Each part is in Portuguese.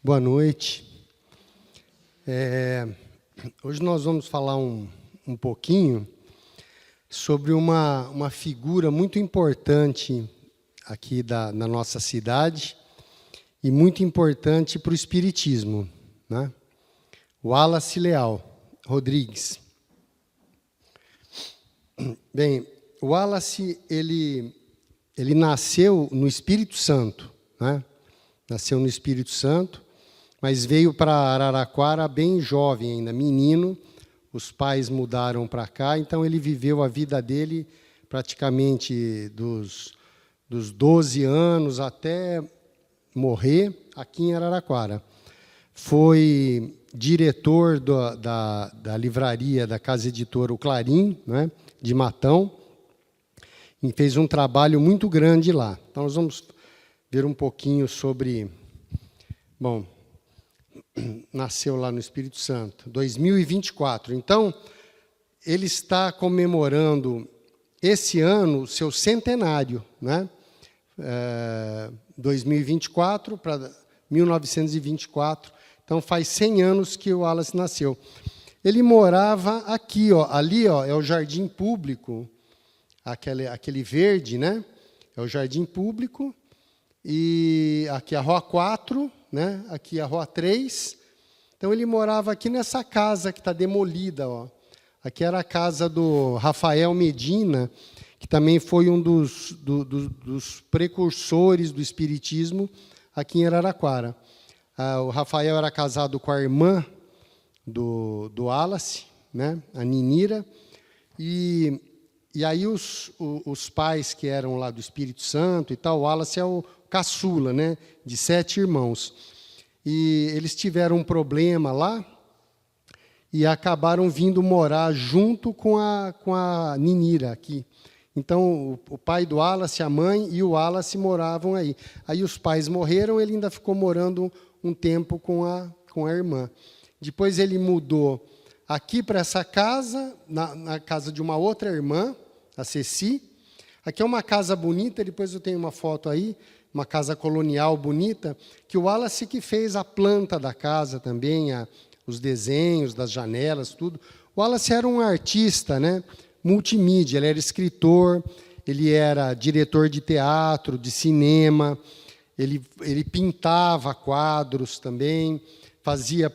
Boa noite. Hoje nós vamos falar um pouquinho sobre uma figura muito importante aqui na nossa cidade e muito importante para o espiritismo, né? Wallace Leal Rodrigues. Bem, o Wallace ele nasceu no Espírito Santo, né? Nasceu no Espírito Santo, mas veio para Araraquara bem jovem ainda, menino. Os pais mudaram para cá, então ele viveu a vida dele praticamente dos 12 anos até morrer aqui em Araraquara. Foi diretor da livraria da casa editora O Clarim, né, de Matão, e fez um trabalho muito grande lá. Então, nós vamos ver um pouquinho sobre... Bom, nasceu lá no Espírito Santo, 2024. Então, ele está comemorando esse ano o seu centenário, né? 2024 para 1924. Então, faz 100 anos que o Wallace nasceu. Ele morava aqui, ó, ali, ó, é o jardim público, aquele verde, né? É o jardim público. E aqui a Rua 4, né? Aqui a Rua 3. Então, ele morava aqui nessa casa que está demolida. Ó. Aqui era a casa do Rafael Medina, que também foi um dos precursores do espiritismo aqui em Araraquara. O Rafael era casado com a irmã do Wallace, né? A Ninira. E aí os pais que eram lá do Espírito Santo e tal, o Wallace é o caçula, né, de 7 irmãos. E eles tiveram um problema lá e acabaram vindo morar junto com a Ninira aqui. Então, o pai do Wallace, a mãe e o Wallace moravam aí. Aí os pais morreram, ele ainda ficou morando um tempo com a irmã. Depois ele mudou aqui para essa casa, na casa de uma outra irmã, a Ceci. Aqui é uma casa bonita, depois eu tenho uma foto aí, uma casa colonial bonita, que o Wallace que fez a planta da casa também, os desenhos das janelas, tudo. O Wallace era um artista, né, multimídia, ele era escritor, ele era diretor de teatro, de cinema, ele pintava quadros também, fazia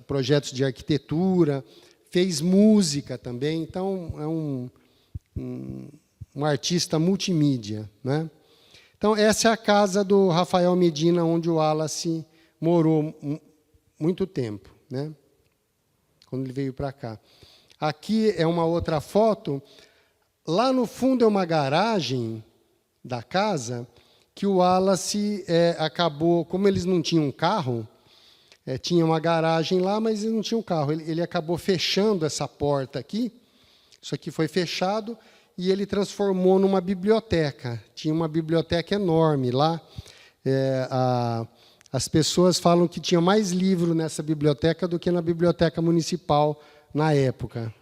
projetos de arquitetura, fez música também, então é um artista multimídia, né? Então, essa é a casa do Rafael Medina, onde o Wallace morou muito tempo, né? Quando ele veio para cá. Aqui é uma outra foto. Lá no fundo é uma garagem da casa que o Wallace acabou, como eles não tinham carro, tinha uma garagem lá, mas eles não tinham carro. Ele acabou fechando essa porta aqui. Isso aqui foi fechado. E ele transformou numa biblioteca. Tinha uma biblioteca enorme lá. As pessoas falam que tinha mais livro nessa biblioteca do que na biblioteca municipal na época.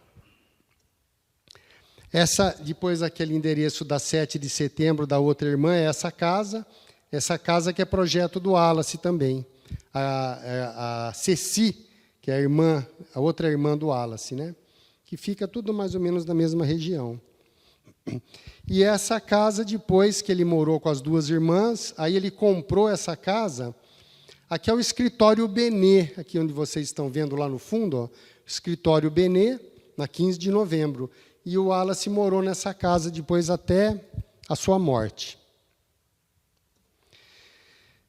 Depois aquele endereço da 7 de setembro da outra irmã é essa casa que é projeto do Wallace também. A Ceci, que é a outra irmã do Wallace, né? Que fica tudo mais ou menos na mesma região. E essa casa, depois que ele morou com as 2 irmãs, aí ele comprou essa casa. Aqui é o escritório Benê, aqui onde vocês estão vendo lá no fundo, ó, escritório Benê, na 15 de novembro. E o Wallace morou nessa casa depois até a sua morte.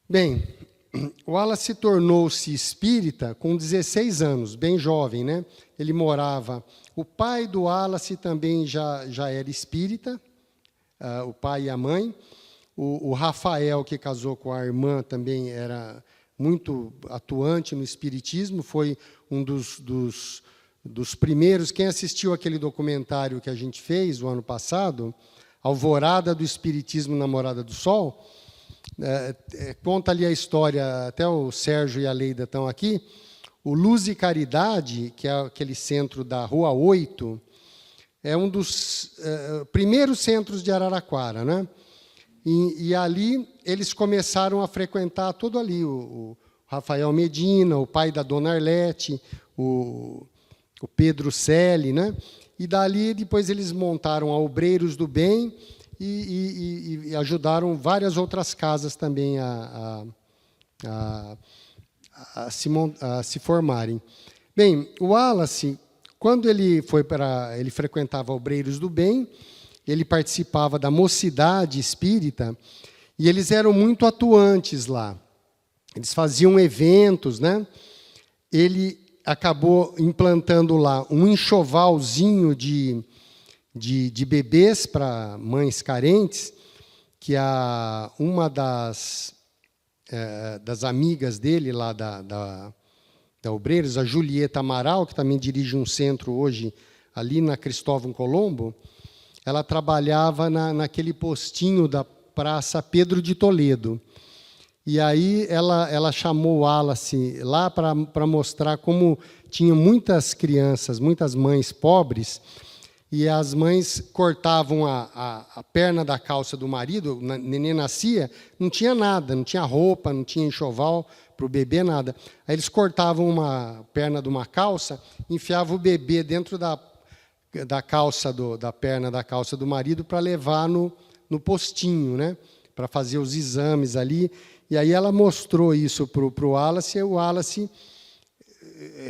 Bem, o Wallace tornou-se espírita com 16 anos, bem jovem, né? Ele morava... O pai do Wallace também já era espírita, o pai e a mãe. O Rafael, que casou com a irmã, também era muito atuante no espiritismo, foi um dos primeiros. Quem assistiu aquele documentário que a gente fez o ano passado, Alvorada do Espiritismo na Morada do Sol, conta ali a história, até o Sérgio e a Leida estão aqui. O Luz e Caridade, que é aquele centro da Rua 8, é um dos primeiros centros de Araraquara, né? E ali eles começaram a frequentar tudo ali. O Rafael Medina, o pai da Dona Arlete, o Pedro Selle, né? E dali, depois, eles montaram a Obreiros do Bem e ajudaram várias outras casas também a se formarem. Bem, o Wallace, quando ele frequentava Obreiros do Bem, ele participava da Mocidade Espírita, e eles eram muito atuantes lá. Eles faziam eventos, né? Ele acabou implantando lá um enxovalzinho de bebês para mães carentes, que uma das amigas dele lá da Obreiros, a Julieta Amaral, que também dirige um centro hoje ali na Cristóvão Colombo, ela trabalhava naquele postinho da Praça Pedro de Toledo. E aí ela chamou o Wallace lá para mostrar como tinha muitas crianças, muitas mães pobres, e as mães cortavam a perna da calça do marido, o neném nascia, não tinha nada, não tinha roupa, não tinha enxoval para o bebê, nada. Aí eles cortavam uma perna de uma calça, enfiavam o bebê dentro da calça, da perna da calça do marido, para levar no postinho, né? Para fazer os exames ali. E aí ela mostrou isso para o Wallace, e o Wallace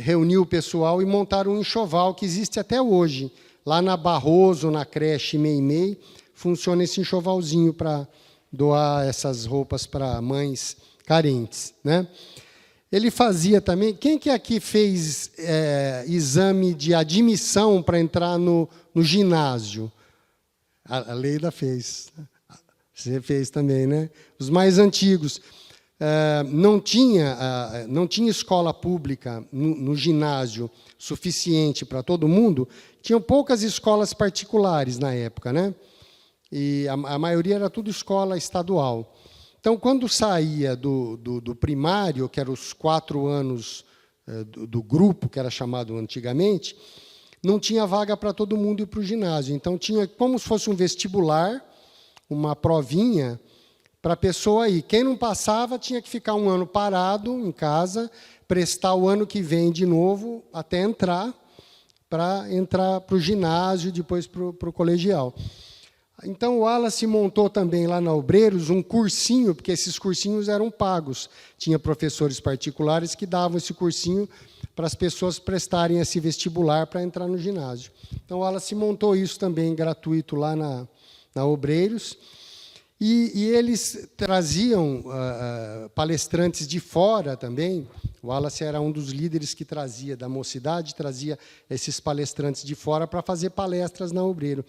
reuniu o pessoal e montaram um enxoval que existe até hoje. Lá na Barroso, na creche Meimei, funciona esse enxovalzinho para doar essas roupas para mães carentes, né? Ele fazia também... Quem que aqui fez exame de admissão para entrar no ginásio? A Leila fez. Você fez também, né? Os mais antigos. Não tinha escola pública no ginásio suficiente para todo mundo. Tinham poucas escolas particulares na época, né? E a maioria era tudo escola estadual. Então, quando saía do primário, que eram os 4 anos do grupo, que era chamado antigamente, não tinha vaga para todo mundo ir para o ginásio. Então, tinha como se fosse um vestibular, uma provinha para a pessoa ir. Quem não passava tinha que ficar um ano parado em casa, prestar o ano que vem de novo até entrar, para entrar para o ginásio, depois para o colegial. Então, o Wallace montou também lá na Obreiros um cursinho, porque esses cursinhos eram pagos. Tinha professores particulares que davam esse cursinho para as pessoas prestarem esse vestibular para entrar no ginásio. Então, o Wallace montou isso também gratuito lá na Obreiros. E eles traziam palestrantes de fora também. O Wallace era um dos líderes que trazia da Mocidade, trazia esses palestrantes de fora para fazer palestras na Obreiro.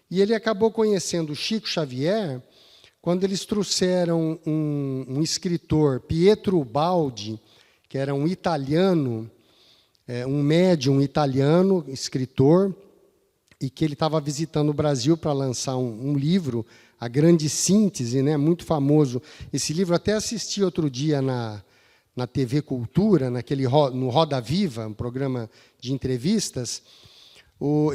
E ele acabou conhecendo o Chico Xavier quando eles trouxeram um escritor, Pietro Baldi, que era um italiano, um médium italiano, escritor, e que ele estava visitando o Brasil para lançar um livro, A Grande Síntese, né, muito famoso. Esse livro até assisti outro dia na TV Cultura, no Roda Viva, um programa de entrevistas.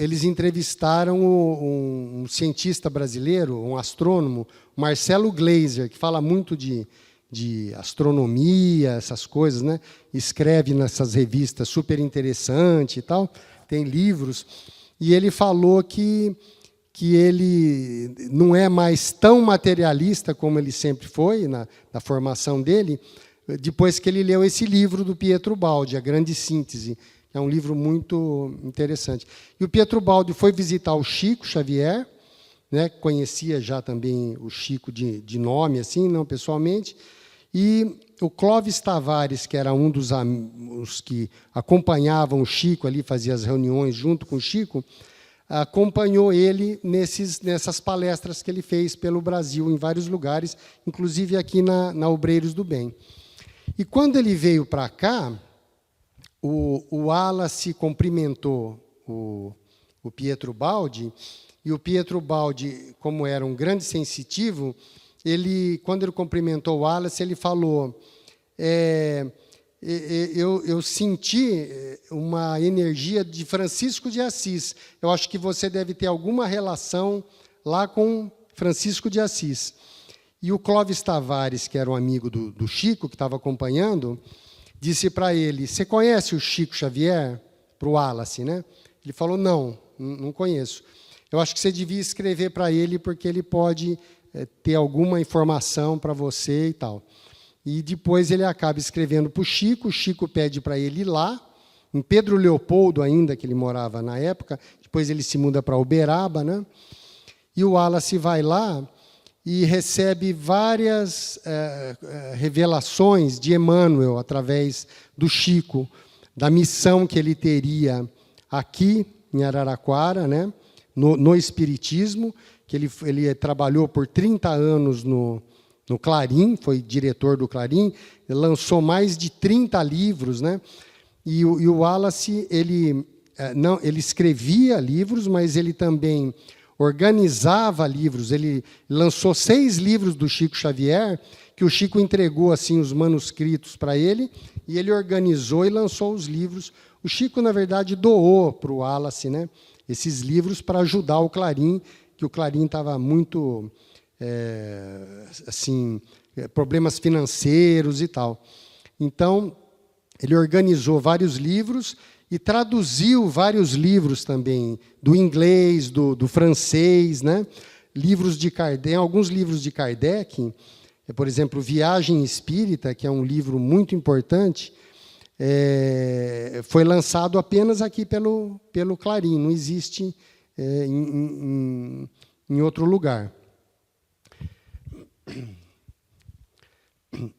Eles entrevistaram um cientista brasileiro, um astrônomo, Marcelo Gleiser, que fala muito de astronomia, essas coisas, né? Escreve nessas revistas super interessante e tal, tem livros. E ele falou que ele não é mais tão materialista como ele sempre foi na formação dele, depois que ele leu esse livro do Pietro Baldi, A Grande Síntese. É um livro muito interessante. E o Pietro Baldi foi visitar o Chico Xavier, né, conhecia já também o Chico de nome, assim, não pessoalmente, e o Clóvis Tavares, que era um dos os que acompanhavam o Chico ali, fazia as reuniões junto com o Chico, acompanhou ele nessas palestras que ele fez pelo Brasil, em vários lugares, inclusive aqui na Obreiros do Bem. E quando ele veio para cá, o Wallace cumprimentou o Pietro Baldi, e o Pietro Baldi, como era um grande sensitivo, quando ele cumprimentou o Wallace, ele falou: eu senti uma energia de Francisco de Assis. Eu acho que você deve ter alguma relação lá com Francisco de Assis. E o Clóvis Tavares, que era um amigo do Chico, que estava acompanhando, disse para ele: você conhece o Chico Xavier? Para o Wallace, né? Ele falou: não conheço. Eu acho que você devia escrever para ele, porque ele pode ter alguma informação para você e tal. E depois ele acaba escrevendo para o Chico pede para ele ir lá, em Pedro Leopoldo ainda, que ele morava na época, depois ele se muda para Uberaba, né? E o Wallace vai lá e recebe várias revelações de Emmanuel, através do Chico, da missão que ele teria aqui em Araraquara, né? No Espiritismo, que ele trabalhou por 30 anos no Clarim, foi diretor do Clarim, lançou mais de 30 livros, né? E o Wallace, ele escrevia livros, mas ele também organizava livros. Ele lançou 6 livros do Chico Xavier, que o Chico entregou assim os manuscritos para ele, e ele organizou e lançou os livros. O Chico, na verdade, doou para o Wallace, né, esses livros para ajudar o Clarim, que o Clarim estava muito problemas financeiros e tal. Então, ele organizou vários livros e traduziu vários livros também, do inglês, do francês, né? Livros de Kardec, alguns livros de Kardec, por exemplo, Viagem Espírita, que é um livro muito importante, foi lançado apenas aqui pelo Clarim, não existe em outro lugar.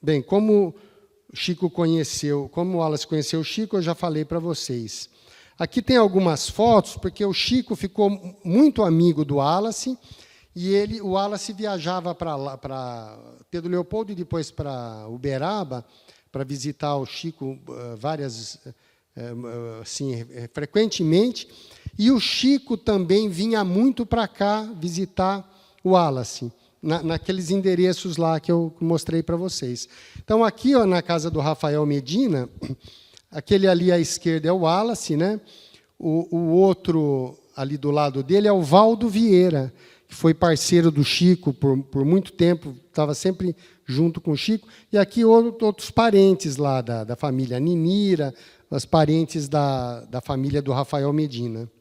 Bem, como o Wallace conheceu o Chico, eu já falei para vocês. Aqui tem algumas fotos, porque o Chico ficou muito amigo do Wallace, e o Wallace viajava para Pedro Leopoldo e depois para Uberaba, para visitar o Chico frequentemente, e o Chico também vinha muito para cá visitar o Wallace, naqueles endereços lá que eu mostrei para vocês. Então, aqui, na casa do Rafael Medina, aquele ali à esquerda é o Wallace, né? O outro ali do lado dele é o Valdo Vieira, que foi parceiro do Chico por muito tempo, estava sempre junto com o Chico. E aqui outros parentes lá da família Ninira, os parentes da família do Rafael Medina.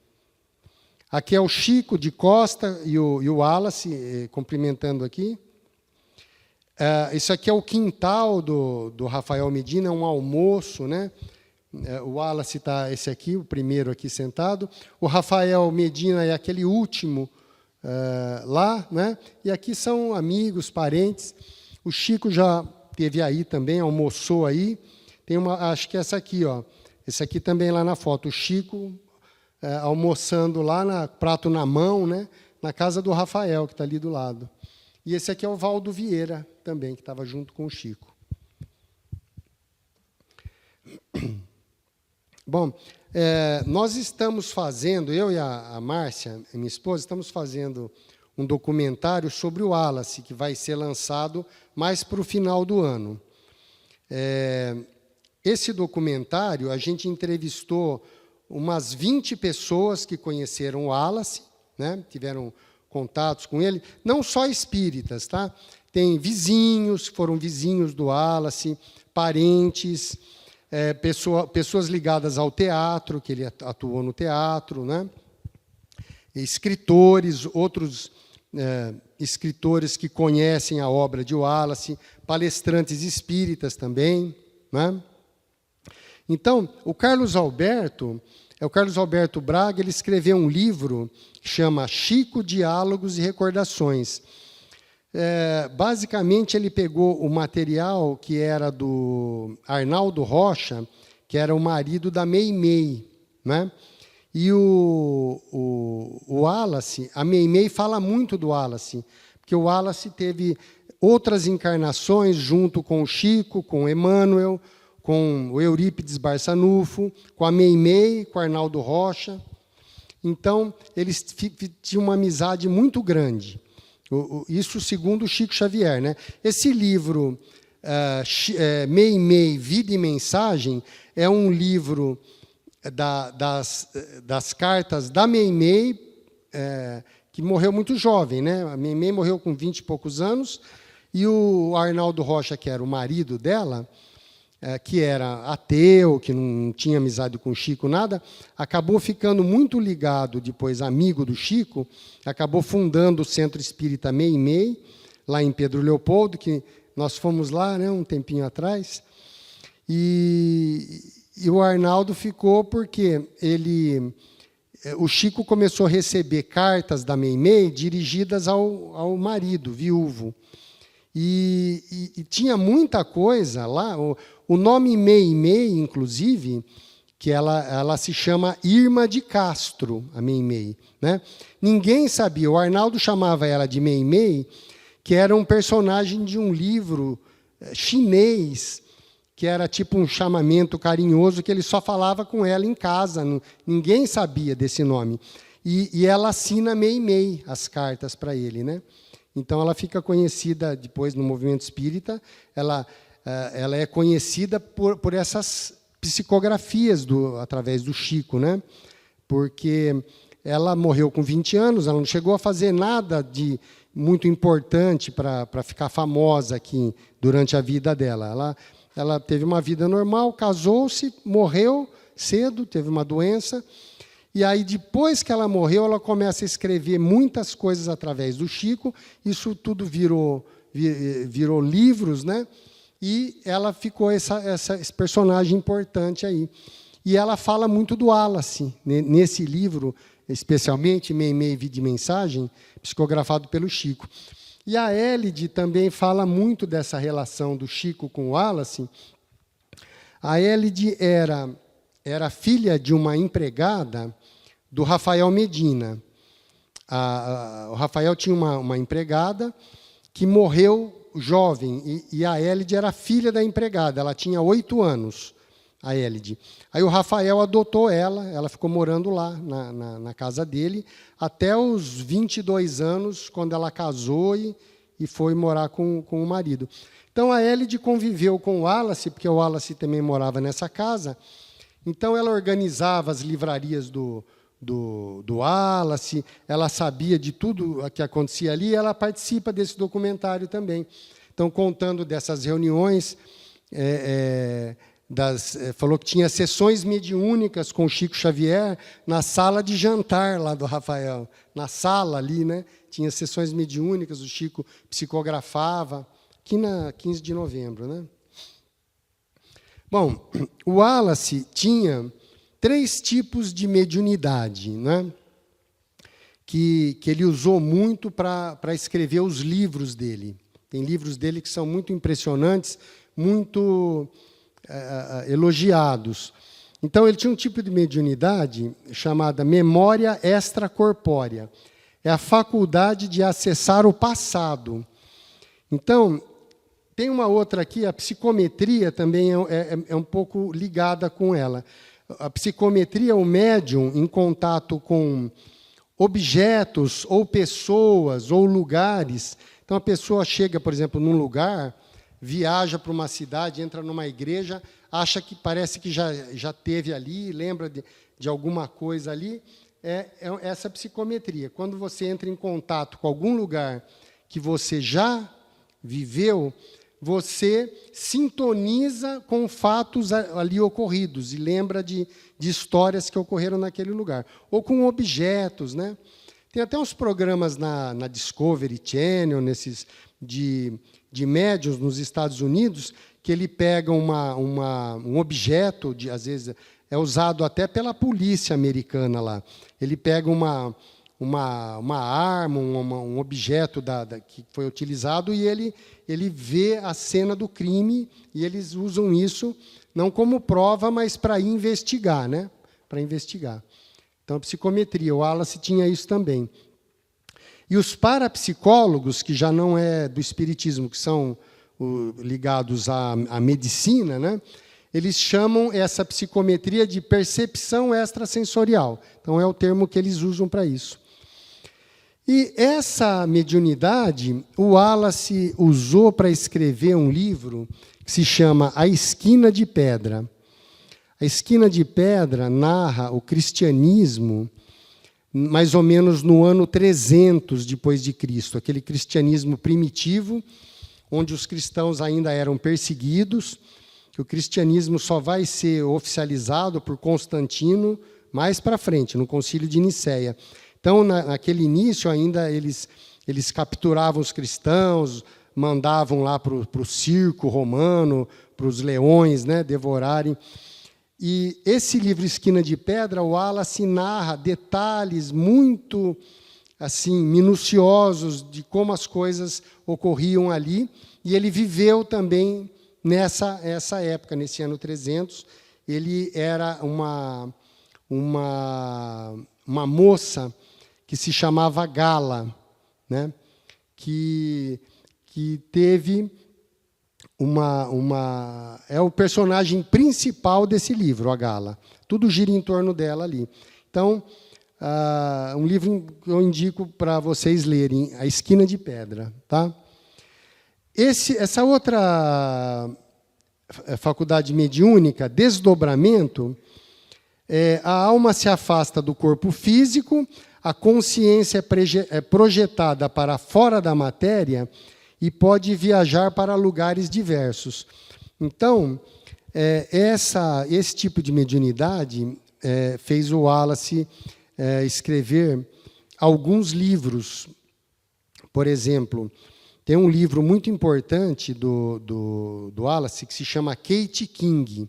Aqui é o Chico de Costa e o Wallace, cumprimentando aqui. Isso aqui é o quintal do Rafael Medina, um almoço, né? O Wallace está esse aqui, o primeiro aqui sentado. O Rafael Medina é aquele último lá, né? E aqui são amigos, parentes. O Chico já esteve aí também, almoçou aí. Tem acho que essa aqui, ó. Esse aqui também lá na foto. O Chico almoçando lá, prato na mão, né, na casa do Rafael, que está ali do lado. E esse aqui é o Valdo Vieira, também, que estava junto com o Chico. Bom, nós estamos fazendo, eu e a Márcia, minha esposa, estamos fazendo um documentário sobre o Wallace, que vai ser lançado mais para o final do ano. Esse documentário, a gente entrevistou umas 20 pessoas que conheceram o Wallace, né, tiveram contatos com ele, não só espíritas, tá? Tem vizinhos, foram vizinhos do Wallace, parentes, pessoas ligadas ao teatro, que ele atuou no teatro, né? Escritores, outros escritores que conhecem a obra de Wallace, palestrantes espíritas também, né? Então, o Carlos Alberto Braga, ele escreveu um livro que chama Chico, Diálogos e Recordações. Basicamente, ele pegou o material que era do Arnaldo Rocha, que era o marido da Meimei, né? E o Wallace, a Meimei fala muito do Wallace, porque o Wallace teve outras encarnações junto com o Chico, com o Emmanuel, com o Eurípides Barçanufo, com a Meimei, com o Arnaldo Rocha. Então, eles tinham uma amizade muito grande. Isso segundo o Chico Xavier, né? Esse livro, Meimei, Vida e Mensagem, é um livro das cartas da Meimei, que morreu muito jovem, né? A Meimei morreu com 20 e poucos anos, E o Arnaldo Rocha, que era o marido dela, que era ateu, que não tinha amizade com o Chico, nada, acabou ficando muito ligado, depois amigo do Chico, acabou fundando o Centro Espírita Meimei, lá em Pedro Leopoldo, que nós fomos lá, né, um tempinho atrás, e o Arnaldo ficou porque o Chico começou a receber cartas da Meimei dirigidas ao marido, viúvo. E tinha muita coisa lá. O nome Meimei, inclusive, que ela se chama Irma de Castro, a Meimei, né? Ninguém sabia. O Arnaldo chamava ela de Meimei, que era um personagem de um livro chinês, que era tipo um chamamento carinhoso, que ele só falava com ela em casa. Ninguém sabia desse nome. E ela assina Meimei as cartas para ele, né? Então, ela fica conhecida depois no movimento espírita, ela é conhecida por essas psicografias através do Chico, né? Porque ela morreu com 20 anos, ela não chegou a fazer nada de muito importante para ficar famosa aqui durante a vida dela. Ela teve uma vida normal, casou-se, morreu cedo, teve uma doença. E aí, depois que ela morreu, ela começa a escrever muitas coisas através do Chico. Isso tudo virou livros, né? E esse personagem importante aí. E ela fala muito do Wallace, nesse livro, especialmente Meimei Vida e Mensagem, psicografado pelo Chico. E a Élide também fala muito dessa relação do Chico com o Wallace. A Élide era filha de uma empregada do Rafael Medina. O Rafael tinha uma empregada que morreu jovem, e a Élide era filha da empregada, ela tinha 8 anos, a Élide. Aí o Rafael adotou ela ficou morando lá, na casa dele, até os 22 anos, quando ela casou e foi morar com o marido. Então, a Élide conviveu com o Wallace, porque o Wallace também morava nessa casa. Então, ela organizava as livrarias do Wallace, ela sabia de tudo o que acontecia ali, e ela participa desse documentário também. Então, contando dessas reuniões, falou que tinha sessões mediúnicas com o Chico Xavier na sala de jantar lá do Rafael. Na sala ali, né, tinha sessões mediúnicas, o Chico psicografava, aqui na 15 de novembro. Né? Bom, o Wallace tinha 3 tipos de mediunidade, né, que ele usou muito para escrever os livros dele. Tem livros dele que são muito impressionantes, muito elogiados. Então, ele tinha um tipo de mediunidade chamada memória extracorpórea. É a faculdade de acessar o passado. Então, tem uma outra aqui, a psicometria também é um pouco ligada com ela. A psicometria, o médium em contato com objetos, ou pessoas, ou lugares. Então, a pessoa chega, por exemplo, num lugar, viaja para uma cidade, entra numa igreja, acha que parece que já teve ali, lembra de alguma coisa ali. É essa psicometria. Quando você entra em contato com algum lugar que você já viveu, você sintoniza com fatos ali ocorridos e lembra de histórias que ocorreram naquele lugar. Ou com objetos, né? Tem até uns programas na Discovery Channel, nesses de médiuns nos Estados Unidos, que ele pega um objeto, às vezes é usado até pela polícia americana lá. Ele pega uma arma, um objeto que foi utilizado, e ele vê a cena do crime, e eles usam isso não como prova, mas para investigar, né? Para investigar. Então, a psicometria, o Wallace tinha isso também. E os parapsicólogos, que já não é do espiritismo, que são ligados à medicina, né? Eles chamam essa psicometria de percepção extrasensorial. Então, é o termo que eles usam para isso. E essa mediunidade, o Wallace usou para escrever um livro que se chama A Esquina de Pedra. A Esquina de Pedra narra o cristianismo mais ou menos no ano 300 depois de Cristo, aquele cristianismo primitivo, onde os cristãos ainda eram perseguidos, que o cristianismo só vai ser oficializado por Constantino mais para frente, no Concílio de Nicéia. Então, naquele início, ainda eles capturavam os cristãos, mandavam lá para o circo romano, para os leões, né, devorarem. E esse livro Esquina de Pedra, o Wallace narra detalhes muito assim minuciosos de como as coisas ocorriam ali, e ele viveu também essa época, nesse ano 300. Ele era uma moça que se chamava Gala, né, que teve é o personagem principal desse livro, a Gala. Tudo gira em torno dela ali. Então, um livro que eu indico para vocês lerem, A Esquina de Pedra. Tá? Essa outra faculdade mediúnica, desdobramento, a alma se afasta do corpo físico, a consciência é projetada para fora da matéria e pode viajar para lugares diversos. Então, esse tipo de mediunidade fez o Wallace escrever alguns livros. Por exemplo, tem um livro muito importante do Wallace que se chama Kate King.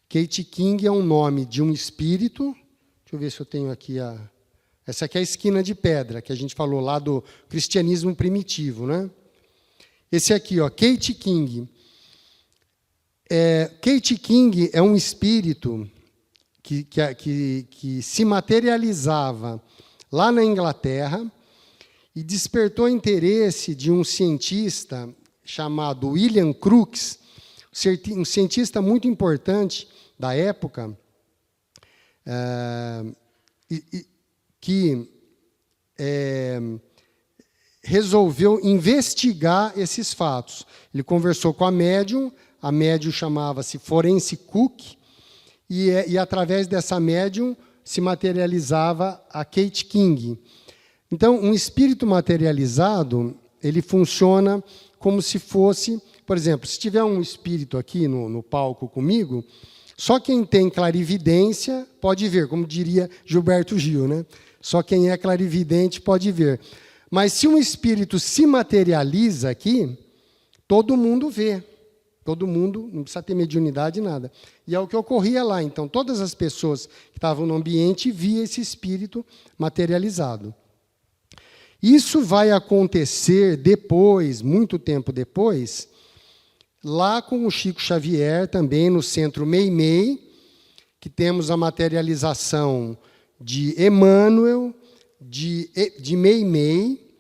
Kate King é um nome de um espírito. Deixa eu ver se eu tenho aqui essa aqui é a Esquina de Pedra, que a gente falou lá do cristianismo primitivo, né? Esse aqui, Kate King. Kate King é um espírito que se materializava lá na Inglaterra e despertou interesse de um cientista chamado William Crookes, um cientista muito importante da época, que resolveu investigar esses fatos. Ele conversou com a médium chamava-se Florence Cook, e através dessa médium se materializava a Kate King. Então, um espírito materializado, ele funciona como se fosse, por exemplo, se tiver um espírito aqui no palco comigo, só quem tem clarividência pode ver, como diria Gilberto Gil, né? Só quem é clarividente pode ver. Mas se um espírito se materializa aqui, todo mundo vê. Todo mundo, não precisa ter mediunidade, nada. E é o que ocorria lá. Então, todas as pessoas que estavam no ambiente viam esse espírito materializado. Isso vai acontecer depois, muito tempo depois, lá com o Chico Xavier, também no Centro Meimei, que temos a materialização de Emmanuel, de Meimei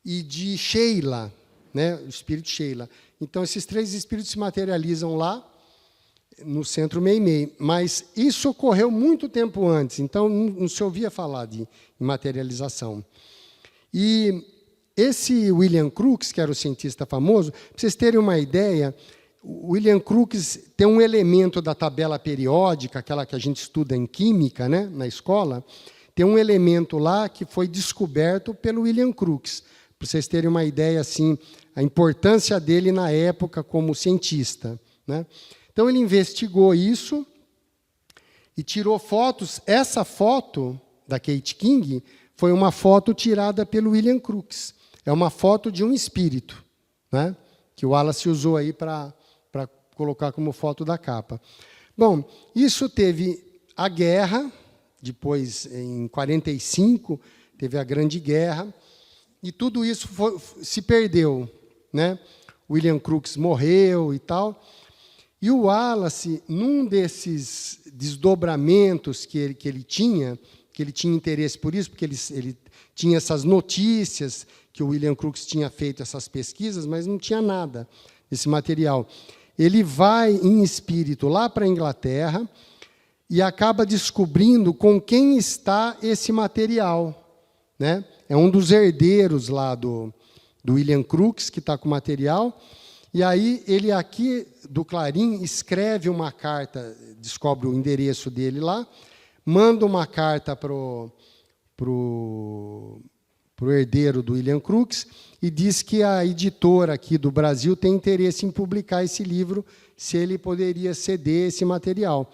e de Sheila, né, o espírito Sheila. Então, esses três espíritos se materializam lá, no Centro Meimei. Mas isso ocorreu muito tempo antes, então não se ouvia falar de materialização. E esse William Crookes, que era o cientista famoso, para vocês terem uma ideia, o William Crookes tem um elemento da tabela periódica, aquela que a gente estuda em química, né, na escola, tem um elemento lá que foi descoberto pelo William Crookes, para vocês terem uma ideia, assim, a importância dele na época como cientista, né? Então, ele investigou isso e tirou fotos. Essa foto da Kate King foi uma foto tirada pelo William Crookes. É uma foto de um espírito, né, que o Wallace usou aí para colocar como foto da capa. Bom, isso teve a guerra, depois, em 45, teve a Grande Guerra, e tudo isso se perdeu, né? William Crookes morreu e tal. E o Wallace, num desses desdobramentos que ele tinha interesse por isso, porque ele tinha essas notícias que o William Crookes tinha feito essas pesquisas, mas não tinha nada desse material. Ele vai em espírito lá para a Inglaterra e acaba descobrindo com quem está esse material, né? É um dos herdeiros lá do William Crookes, que está com o material. E aí, ele aqui, do Clarim, escreve uma carta, descobre o endereço dele lá, manda uma carta pro o herdeiro do William Crookes, e diz que a editora aqui do Brasil tem interesse em publicar esse livro, se ele poderia ceder esse material.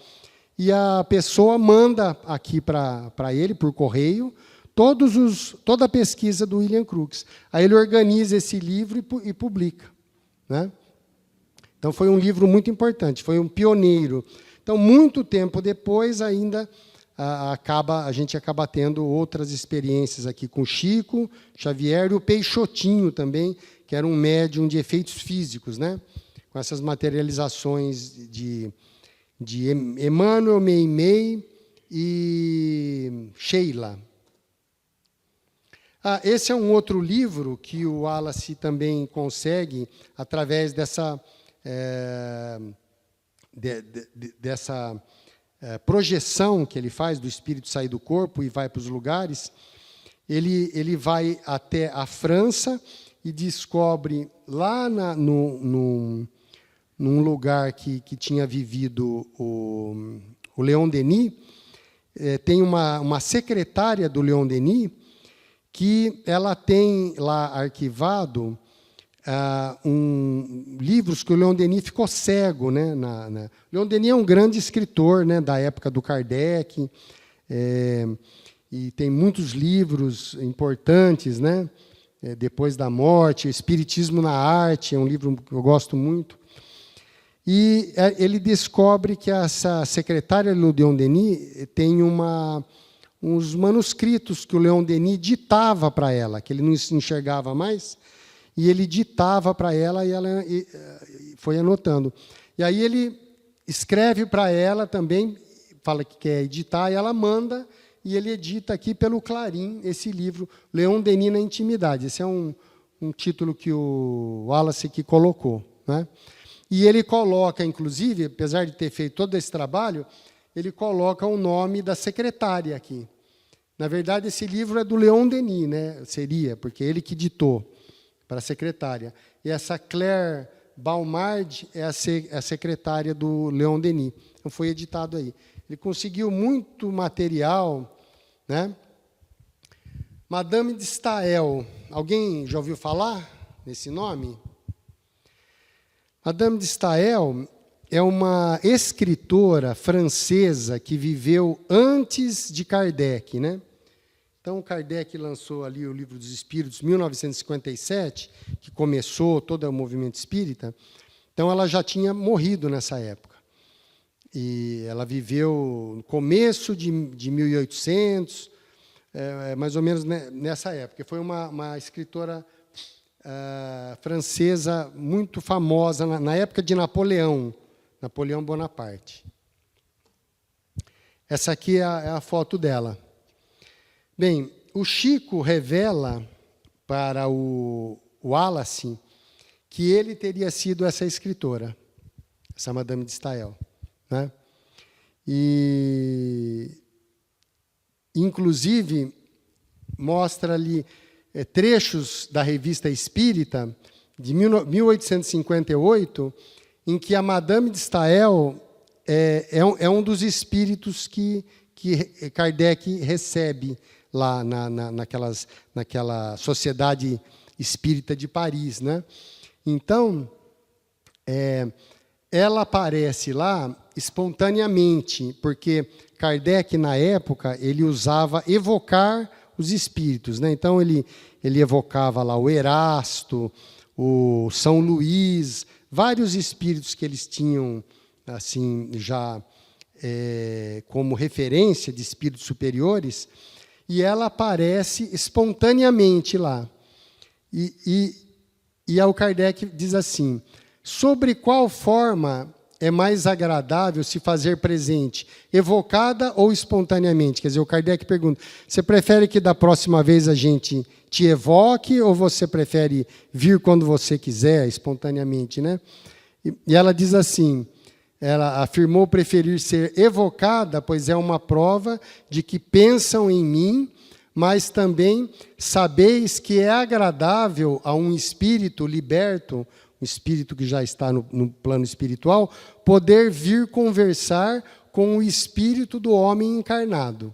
E a pessoa manda aqui para ele, por correio, toda a pesquisa do William Crookes. Aí ele organiza esse livro e publica, né? Então, foi um livro muito importante, foi um pioneiro. Então, muito tempo depois, ainda a gente acaba tendo outras experiências aqui com Chico Xavier e o Peixotinho também, que era um médium de efeitos físicos, né? Com essas materializações de Emmanuel, Meimei e Sheila. Esse é um outro livro que o Wallace também consegue, através dessa projeção que ele faz do espírito sair do corpo e vai para os lugares. Ele vai até a França e descobre lá num lugar que tinha vivido o Leon Denis, tem uma secretária do Leon Denis, que ela tem lá arquivado livros que o Leon Denis ficou cego, né? Leon Denis é um grande escritor, né, da época do Kardec, e tem muitos livros importantes, né? Depois da Morte, o Espiritismo na Arte, é um livro que eu gosto muito. E ele descobre que essa secretária do Leon Denis tem uns manuscritos que o Leon Denis ditava para ela, que ele não se enxergava mais, e ele ditava para ela e ela foi anotando. E aí ele escreve para ela também, fala que quer editar, e ela manda, e ele edita aqui pelo Clarim esse livro, Leon Denis na Intimidade. Esse é um título que o Wallace aqui colocou, né? E ele coloca, inclusive, apesar de ter feito todo esse trabalho, ele coloca o nome da secretária aqui. Na verdade, esse livro é do Leon Denis, né? Seria, porque ele que ditou para a secretária. E essa Claire Balmard é a secretária do Leon Denis. Então, foi editado aí. Ele conseguiu muito material, né? Madame de Staël. Alguém já ouviu falar nesse nome? Madame de Staël é uma escritora francesa que viveu antes de Kardec, né? Então, Kardec lançou ali o Livro dos Espíritos, em 1957, que começou todo o movimento espírita. Então, ela já tinha morrido nessa época. E ela viveu no começo de 1800, mais ou menos nessa época. Foi uma escritora francesa muito famosa na época de Napoleão Bonaparte. Essa aqui é a foto dela. Bem, o Chico revela para o Wallace que ele teria sido essa escritora, essa Madame de Staël, né? E, inclusive, mostra ali trechos da Revista Espírita, de 1858, em que a Madame de Staël é um dos espíritos que Kardec recebe lá naquela Sociedade Espírita de Paris, né? Então, ela aparece lá espontaneamente, porque Kardec, na época, ele usava evocar os espíritos, né? Então, ele evocava lá o Erasto, o São Luís, vários espíritos que eles tinham assim já como referência de espíritos superiores, e ela aparece espontaneamente lá. E o Kardec diz assim: sobre qual forma é mais agradável se fazer presente, evocada ou espontaneamente? Quer dizer, o Kardec pergunta: você prefere que da próxima vez a gente te evoque, ou você prefere vir quando você quiser, espontaneamente, né? E ela diz assim: ela afirmou preferir ser evocada, pois é uma prova de que pensam em mim, mas também sabeis que é agradável a um espírito liberto, um espírito que já está no plano espiritual, poder vir conversar com o espírito do homem encarnado.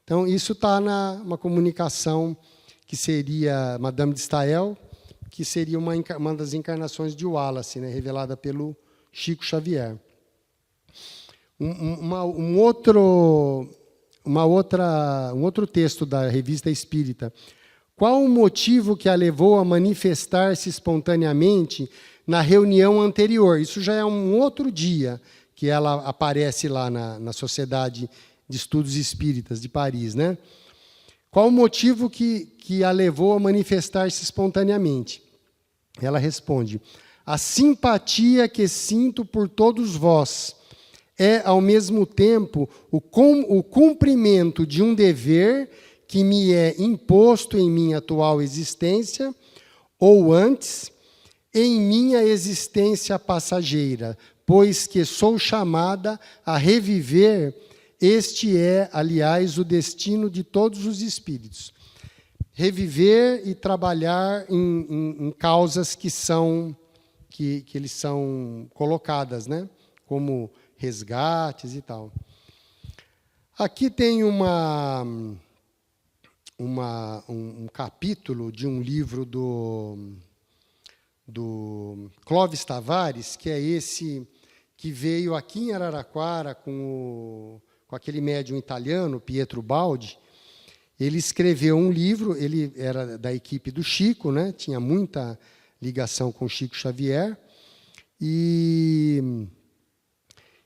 Então, isso está numa comunicação que seria Madame de Staël, que seria uma das encarnações de Wallace, né, revelada pelo Chico Xavier. Um outro texto da Revista Espírita. Qual o motivo que a levou a manifestar-se espontaneamente na reunião anterior? Isso já é um outro dia que ela aparece lá na Sociedade de Estudos Espíritas de Paris, né? Qual o motivo que a levou a manifestar-se espontaneamente? Ela responde: a simpatia que sinto por todos vós é, ao mesmo tempo, o cumprimento de um dever que me é imposto em minha atual existência, ou antes, em minha existência passageira, pois que sou chamada a reviver. Este é, aliás, o destino de todos os espíritos. Reviver e trabalhar em causas que eles são colocadas, né? Como resgates e tal. Aqui tem um capítulo de um livro do Clóvis Tavares, que é esse que veio aqui em Araraquara com aquele médium italiano, Pietro Baldi. Ele escreveu um livro, ele era da equipe do Chico, né? Tinha muita ligação com Chico Xavier, e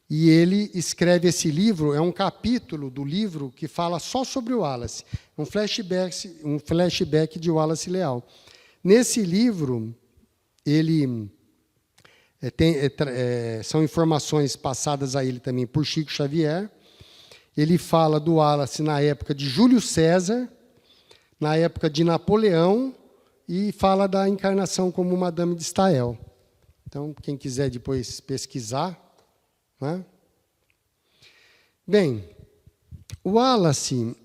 ele escreve esse livro, é um capítulo do livro que fala só sobre o Wallace, um flashback de Wallace Leal. Nesse livro, são informações passadas a ele também por Chico Xavier. Ele fala do Wallace na época de Júlio César, na época de Napoleão, e fala da encarnação como Madame de Staël. Então, quem quiser depois pesquisar, né? Bem, o Wallace,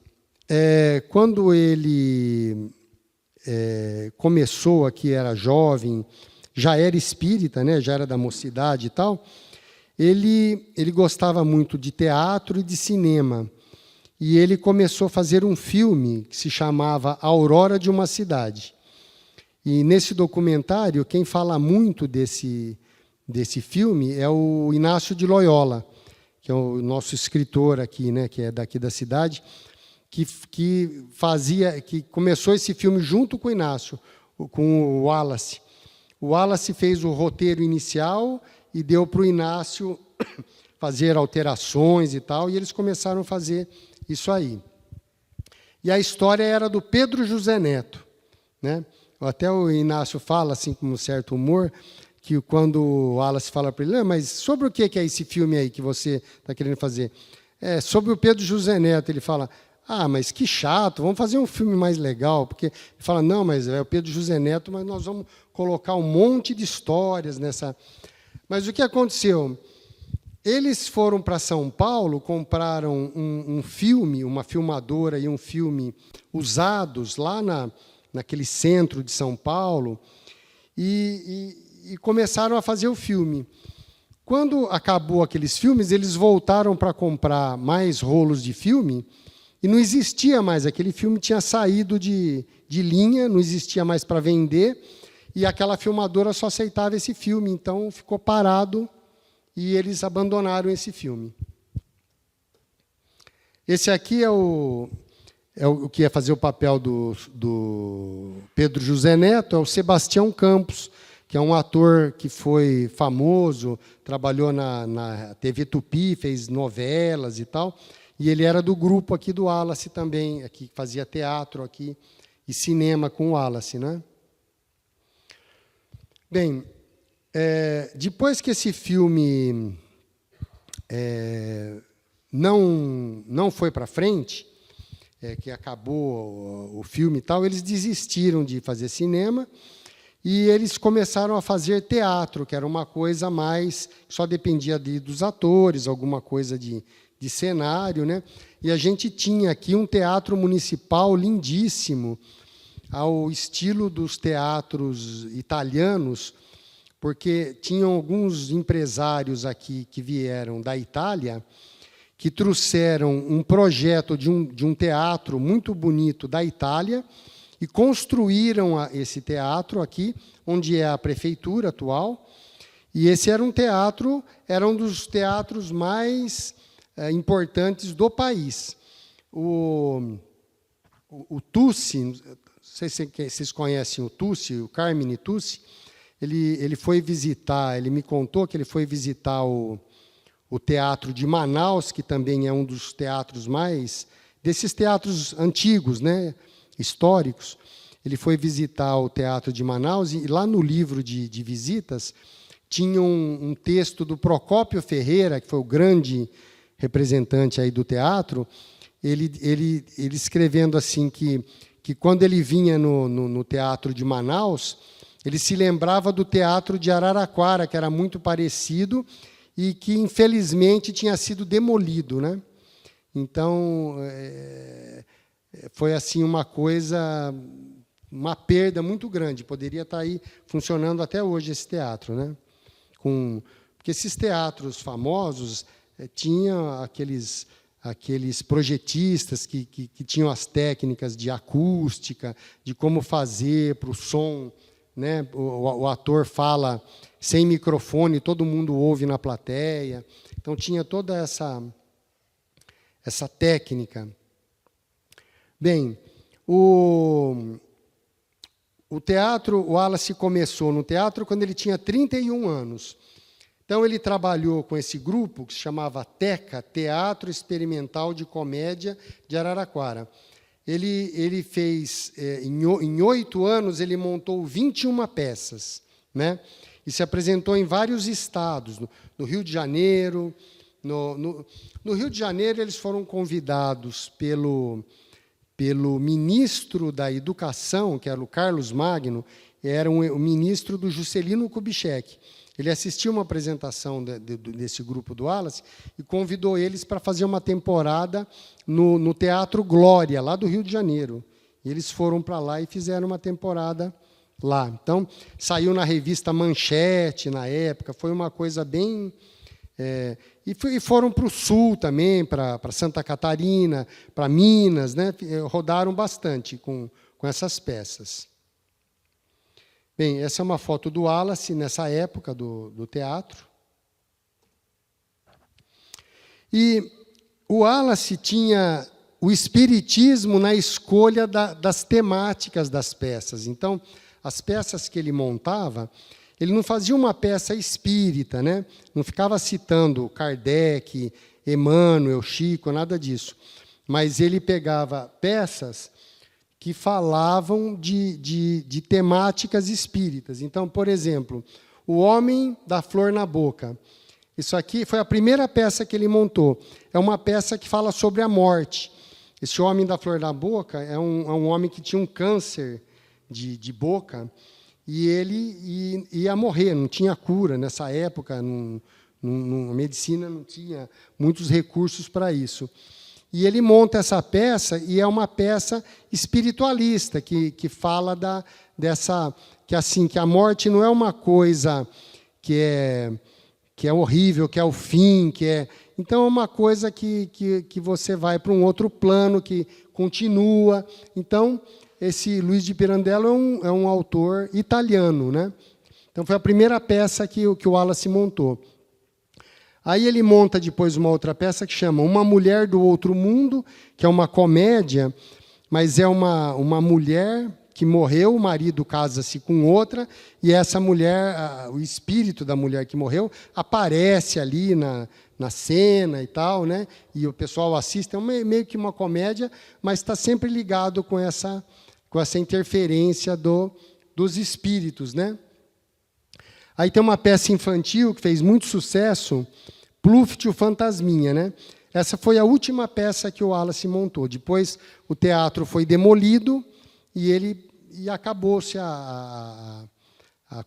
quando ele começou aqui, era jovem, já era espírita, né? Já era da mocidade e tal, ele gostava muito de teatro e de cinema. E ele começou a fazer um filme que se chamava Aurora de uma Cidade. E nesse documentário, quem fala muito desse filme é o Inácio de Loyola, que é o nosso escritor aqui, né, que é daqui da cidade, que começou esse filme junto com o Inácio, com o Wallace. O Wallace fez o roteiro inicial e deu para o Inácio fazer alterações e tal, e eles começaram a fazer isso aí. E a história era do Pedro José Neto, né? Até o Inácio fala, assim, com um certo humor, que quando o Wallace fala para ele, mas sobre o que é esse filme aí que você está querendo fazer? É sobre o Pedro José Neto. Ele fala, mas que chato, vamos fazer um filme mais legal. Porque ele fala, não, mas é o Pedro José Neto, mas nós vamos colocar um monte de histórias nessa... Mas o que aconteceu? Eles foram para São Paulo, compraram um filme, uma filmadora e um filme usados lá naquele centro de São Paulo, e começaram a fazer o filme. Quando acabou aqueles filmes, eles voltaram para comprar mais rolos de filme, e não existia mais. Aquele filme tinha saído de linha, não existia mais para vender, e aquela filmadora só aceitava esse filme, então ficou parado, e eles abandonaram esse filme. Esse aqui é o que ia fazer o papel do Pedro José Neto, é o Sebastião Campos, que é um ator que foi famoso, trabalhou na TV Tupi, fez novelas e tal, e ele era do grupo aqui do Wallace também, aqui fazia teatro aqui e cinema com o Wallace, né? Bem, depois que esse filme não foi para frente, que acabou o filme e tal, eles desistiram de fazer cinema e eles começaram a fazer teatro, que era uma coisa mais... só dependia dos atores, alguma coisa de cenário, né? E a gente tinha aqui um teatro municipal lindíssimo, ao estilo dos teatros italianos, porque tinham alguns empresários aqui que vieram da Itália, que trouxeram um projeto de um teatro muito bonito da Itália, e construíram esse teatro aqui, onde é a prefeitura atual. E esse era um dos teatros mais importantes do país. O Tucci, não sei se vocês conhecem o Tucci, o Carmine Tucci, ele foi visitar, ele me contou que ele foi visitar o Teatro de Manaus, que também é um dos teatros desses teatros antigos, né, históricos. Ele foi visitar o Teatro de Manaus e lá no livro de visitas tinha um texto do Procópio Ferreira, que foi o grande representante aí do teatro, ele escrevendo assim que quando ele vinha no Teatro de Manaus, ele se lembrava do Teatro de Araraquara, que era muito parecido e que, infelizmente, tinha sido demolido, né? Então, foi assim uma perda muito grande. Poderia estar aí funcionando até hoje esse teatro, né? Porque esses teatros famosos tinham aqueles projetistas que tinham as técnicas de acústica, de como fazer para o som, né? O ator fala sem microfone, todo mundo ouve na plateia. Então, tinha toda essa técnica. Bem, o teatro, o Wallace começou no teatro quando ele tinha 31 anos. Então, ele trabalhou com esse grupo, que se chamava TECA, Teatro Experimental de Comédia de Araraquara. Ele fez, em 8 anos, ele montou 21 peças, né? E se apresentou em vários estados, no Rio de Janeiro. No Rio de Janeiro, eles foram convidados pelo ministro da Educação, que era o Carlos Magno, era o ministro do Juscelino Kubitschek. Ele assistiu uma apresentação desse grupo do Wallace e convidou eles para fazer uma temporada no Teatro Glória, lá do Rio de Janeiro. E eles foram para lá e fizeram uma temporada lá. Então, saiu na revista Manchete, na época, foi uma coisa bem... E foram para o Sul também, para Santa Catarina, para Minas, né? Rodaram bastante com essas peças. Bem, essa é uma foto do Wallace, nessa época do teatro. E o Wallace tinha o espiritismo na escolha das temáticas das peças. Então, as peças que ele montava, ele não fazia uma peça espírita, né? Não ficava citando Kardec, Emmanuel, Chico, nada disso. Mas ele pegava peças que falavam de temáticas espíritas. Então, por exemplo, O Homem da Flor na Boca. Isso aqui foi a primeira peça que ele montou. É uma peça que fala sobre a morte. Esse Homem da Flor na Boca é um homem que tinha um câncer de boca e ele ia morrer, não tinha cura. Nessa época, a medicina não tinha muitos recursos para isso. E ele monta essa peça, e é uma peça espiritualista, que fala que a morte não é uma coisa que é horrível, que é o fim, então é uma coisa que você vai para um outro plano, que continua. Então, esse Luiz de Pirandello é um autor italiano, né? Então, foi a primeira peça que o Wallace montou. Aí ele monta depois uma outra peça que chama Uma Mulher do Outro Mundo, que é uma comédia, mas é uma mulher que morreu, o marido casa-se com outra, e essa mulher, o espírito da mulher que morreu, aparece ali na cena e tal, né? E o pessoal assiste, é meio que uma comédia, mas está sempre ligado com essa interferência dos espíritos, né? Aí tem uma peça infantil que fez muito sucesso, Pluft, o Fantasminha, né? Essa foi a última peça que o Wallace montou. Depois o teatro foi demolido e acabou-se a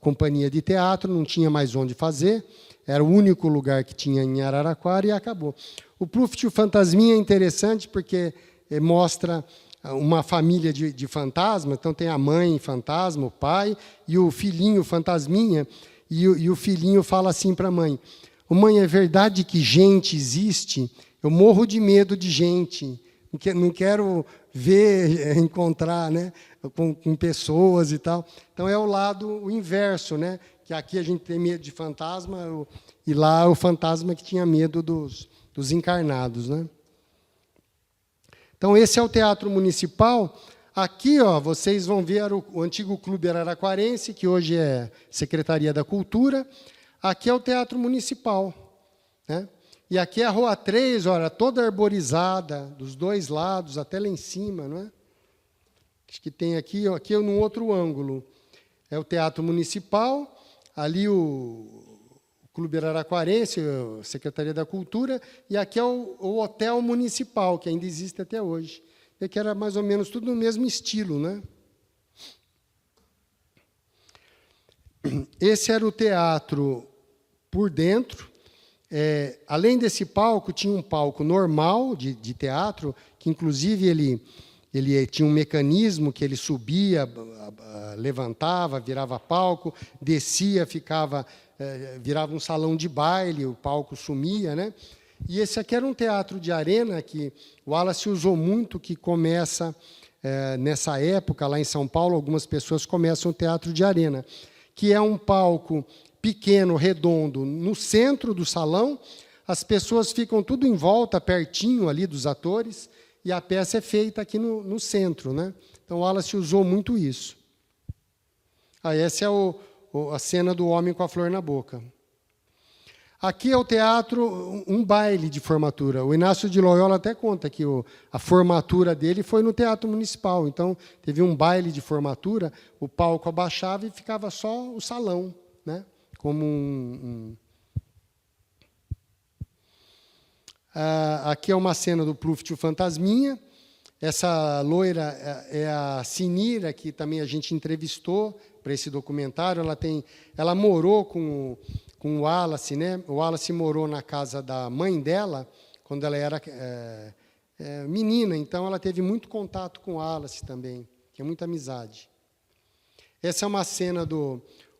companhia de teatro, não tinha mais onde fazer, era o único lugar que tinha em Araraquara e acabou. O Pluft, o Fantasminha é interessante porque mostra uma família de fantasma, então tem a mãe fantasma, o pai, e o filhinho fantasminha, e o filhinho fala assim para a mãe: mãe, é verdade que gente existe? Eu morro de medo de gente. Não quero encontrar, né? com pessoas e tal. Então, é o inverso, né? Que aqui a gente tem medo de fantasma, e lá o fantasma que tinha medo dos encarnados, né? Então, esse é o Teatro Municipal. Aqui, ó, vocês vão ver o antigo Clube Araraquarense, que hoje é Secretaria da Cultura. Aqui é o Teatro Municipal, né? E aqui é a Rua 3, olha, toda arborizada, dos dois lados, até lá em cima, não é? Acho que tem aqui, ó, aqui num outro ângulo. É o Teatro Municipal, ali o Clube Araraquarense, a Secretaria da Cultura, e aqui é o Hotel Municipal, que ainda existe até hoje. E que era mais ou menos tudo no mesmo estilo, né? Esse era o teatro por dentro. Além desse palco, tinha um palco normal de teatro, que, inclusive, ele tinha um mecanismo que ele subia, levantava, virava palco, descia, virava um salão de baile, o palco sumia, né? E esse aqui era um teatro de arena que o Wallace usou muito, que começa, nessa época, lá em São Paulo, algumas pessoas começam o teatro de arena, que é um palco pequeno, redondo, no centro do salão, as pessoas ficam tudo em volta, pertinho ali dos atores, e a peça é feita aqui no centro, né? Então, o Wallace usou muito isso. Essa é a cena do homem com a flor na boca. Aqui é o teatro, um baile de formatura. O Inácio de Loyola até conta que a formatura dele foi no Teatro Municipal. Então, teve um baile de formatura, o palco abaixava e ficava só o salão, né? Como aqui é uma cena do Pluft, o Fantasminha. Essa loira é a Sinira, que também a gente entrevistou para esse documentário. Ela morou com o Wallace, né? O Wallace morou na casa da mãe dela quando ela era menina, então ela teve muito contato com o Wallace também, tinha muita amizade. Essa é uma cena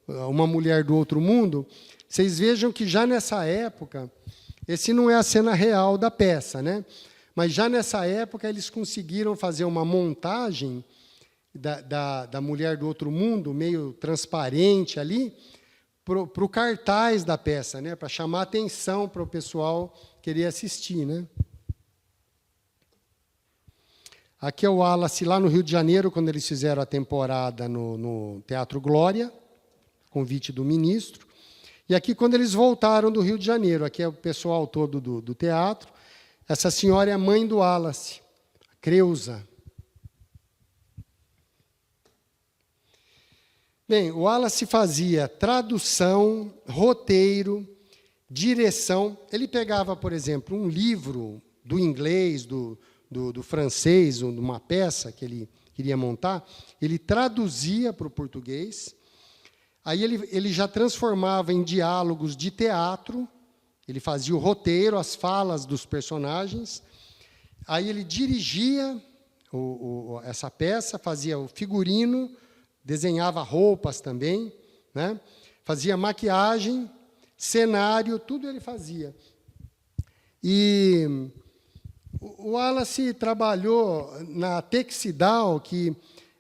Uma Mulher do Outro Mundo. Vocês vejam que já nessa época, esse não é a cena real da peça, né? Mas já nessa época eles conseguiram fazer uma montagem da Mulher do Outro Mundo, meio transparente ali, para o cartaz da peça, né? Para chamar atenção para o pessoal querer assistir, né? Aqui é o Wallace lá no Rio de Janeiro, quando eles fizeram a temporada no Teatro Glória, convite do ministro. E aqui, quando eles voltaram do Rio de Janeiro, aqui é o pessoal todo do teatro. Essa senhora é a mãe do Wallace, a Creusa. Bem, o Wallace fazia tradução, roteiro, direção. Ele pegava, por exemplo, um livro do inglês, do francês, ou de uma peça que ele queria montar, ele traduzia para o português. Aí ele já transformava em diálogos de teatro, ele fazia o roteiro, as falas dos personagens. Aí ele dirigia essa peça, fazia o figurino, desenhava roupas também, né? Fazia maquiagem, cenário, tudo ele fazia. E o Wallace trabalhou na Texidal, que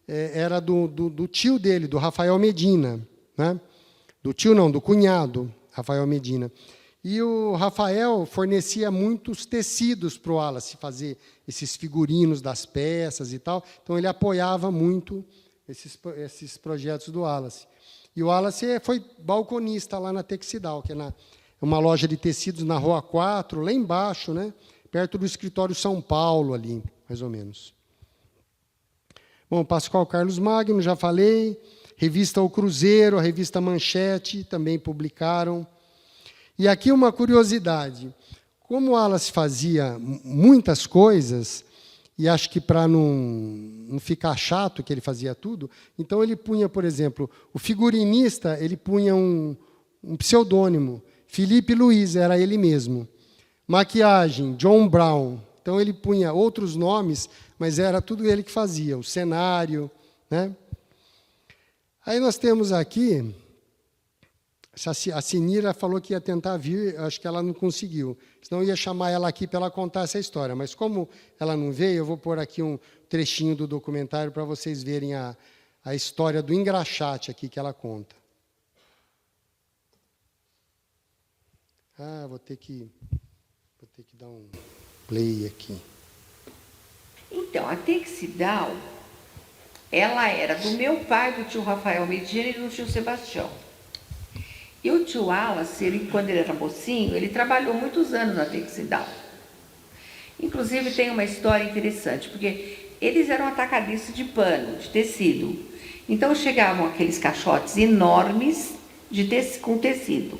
era do tio dele, do Rafael Medina, né? Do tio não, do cunhado, Rafael Medina. E o Rafael fornecia muitos tecidos para o Wallace fazer esses figurinos das peças e tal. Então, ele apoiava muito esses projetos do Wallace. E o Wallace foi balconista lá na Texidal, que é uma loja de tecidos na Rua 4, lá embaixo, né? Perto do escritório São Paulo, ali, mais ou menos. Bom, Pascoal Carlos Magno, já falei. Revista O Cruzeiro, a revista Manchete, também publicaram. E aqui uma curiosidade. Como o Wallace fazia muitas coisas, e acho que para não ficar chato que ele fazia tudo, então ele punha, por exemplo, o figurinista, ele punha um pseudônimo. Felipe Luiz, era ele mesmo. Maquiagem, John Brown. Então, ele punha outros nomes, mas era tudo ele que fazia, o cenário, né? Aí nós temos aqui A Sinira falou que ia tentar vir, acho que ela não conseguiu. Senão eu ia chamar ela aqui para ela contar essa história. Mas como ela não veio, eu vou pôr aqui um trechinho do documentário para vocês verem a história do engraxate aqui que ela conta. Vou ter que dar um play aqui. Então, a Texidal, ela era do meu pai, do tio Rafael Medina e do tio Sebastião. E o tio Wallace, quando ele era mocinho, ele trabalhou muitos anos na Texidal. Inclusive, tem uma história interessante, porque eles eram atacadistas de pano, de tecido. Então, chegavam aqueles caixotes enormes com tecido.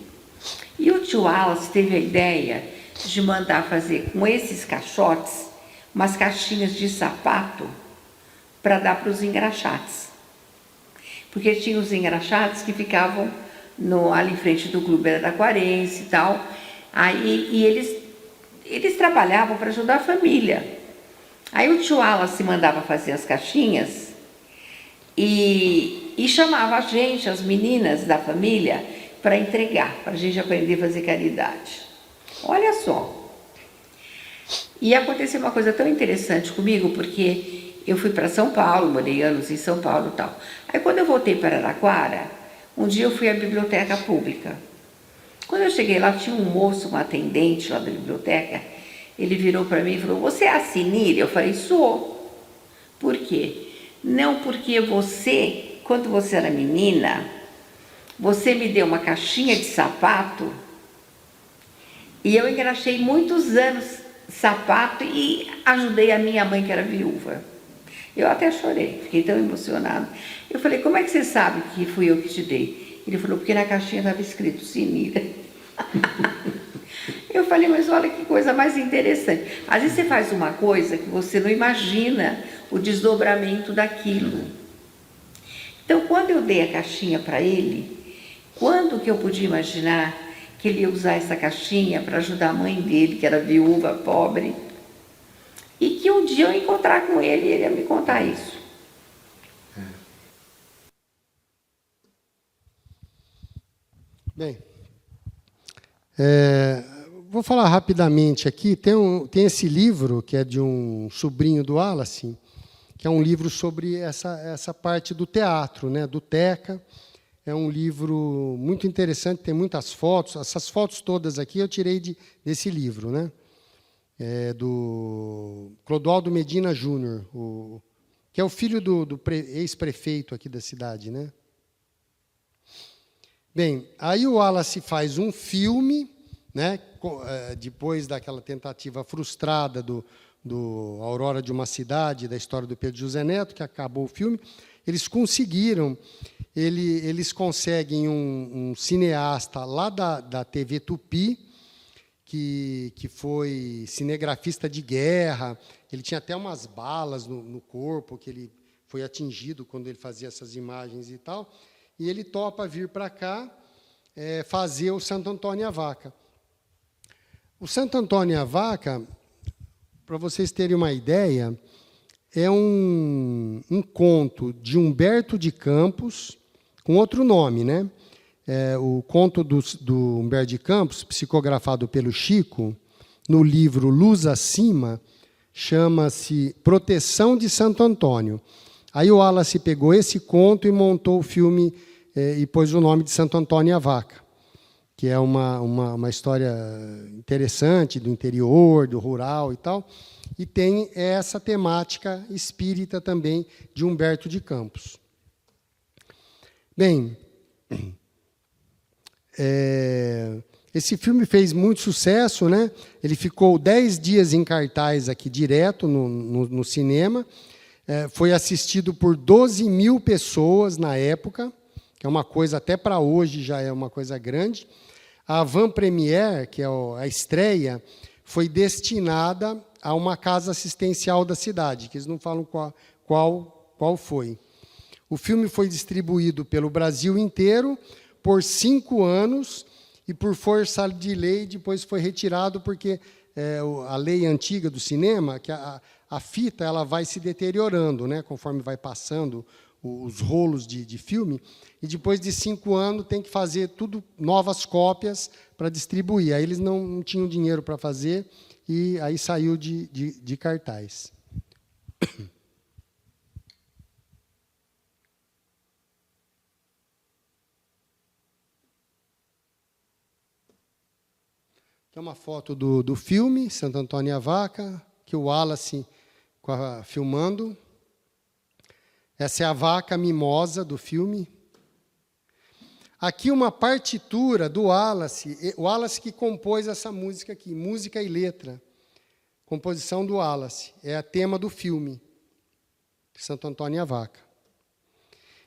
E o tio Wallace teve a ideia de mandar fazer com esses caixotes umas caixinhas de sapato para dar para os engraxates. Porque tinha os engraxates que ficavam ali em frente do Clube Araraquarense e tal. E eles trabalhavam para ajudar a família. Aí o tio Wallace mandava fazer as caixinhas e chamava a gente, as meninas da família, para entregar, para a gente aprender a fazer caridade. Olha só. E aconteceu uma coisa tão interessante comigo, porque eu fui para São Paulo, morei anos em São Paulo e tal. Aí quando eu voltei para Araraquara, um dia eu fui à biblioteca pública. Quando eu cheguei lá, tinha um moço, um atendente lá da biblioteca, ele virou para mim e falou: "Você é a Sinira?" Eu falei: "Sou." "Por quê?" "Não, porque você, quando você era menina, você me deu uma caixinha de sapato e eu engraxei muitos anos sapato e ajudei a minha mãe, que era viúva." Eu até chorei, fiquei tão emocionada. Eu falei: "Como é que você sabe que fui eu que te dei?" Ele falou: "Porque na caixinha estava escrito Sinira." Eu falei: "Mas olha que coisa mais interessante. Às vezes você faz uma coisa que você não imagina o desdobramento daquilo." Então, quando eu dei a caixinha para ele, quando que eu podia imaginar que ele ia usar essa caixinha para ajudar a mãe dele, que era viúva, pobre, e que um dia eu ia encontrar com ele e ele ia me contar isso. Bem, vou falar rapidamente aqui. Tem esse livro, que é de um sobrinho do Wallace, que é um livro sobre essa parte do teatro, né, do Teca. É um livro muito interessante, tem muitas fotos. Essas fotos todas aqui eu tirei desse livro, né? Do Clodoaldo Medina Júnior, que é o filho do ex-prefeito aqui da cidade, né? Bem, aí o Wallace faz um filme, né? Depois daquela tentativa frustrada do Aurora de uma Cidade, da história do Pedro José Neto, que acabou o filme. Eles conseguiram, eles conseguem um cineasta lá da TV Tupi, que foi cinegrafista de guerra. Ele tinha até umas balas no corpo, que ele foi atingido quando ele fazia essas imagens e tal. E ele topa vir para cá fazer o Santo Antônio e a Vaca. O Santo Antônio e a Vaca, para vocês terem uma ideia, é um conto de Humberto de Campos, com outro nome, né? O conto do Humberto de Campos, psicografado pelo Chico, no livro Luz Acima, chama-se Proteção de Santo Antônio. Aí o Wallace pegou esse conto e montou o filme e pôs o nome de Santo Antônio e a Vaca, que é uma história interessante do interior, do rural e tal, e tem essa temática espírita também de Humberto de Campos. Bem, esse filme fez muito sucesso, né? Ele ficou 10 dias em cartaz aqui direto no cinema, foi assistido por 12 mil pessoas na época, que é uma coisa, até para hoje já é uma coisa grande. A avant-première, que é a estreia, foi destinada a uma casa assistencial da cidade, que eles não falam qual foi. O filme foi distribuído pelo Brasil inteiro por 5 anos e, por força de lei, depois foi retirado, porque a lei antiga do cinema, que a fita ela vai se deteriorando, né, conforme vai passando os rolos de filme, e depois de 5 anos tem que fazer tudo, novas cópias para distribuir. Aí eles não tinham dinheiro para fazer, e aí saiu de cartaz. Aqui é uma foto do filme, Santo Antônio e a Vaca, que o Wallace filmando. Essa é a vaca mimosa do filme. Aqui uma partitura do Wallace, o Wallace que compôs essa música aqui, música e letra. Composição do Wallace, é a tema do filme, Santo Antônio e a Vaca.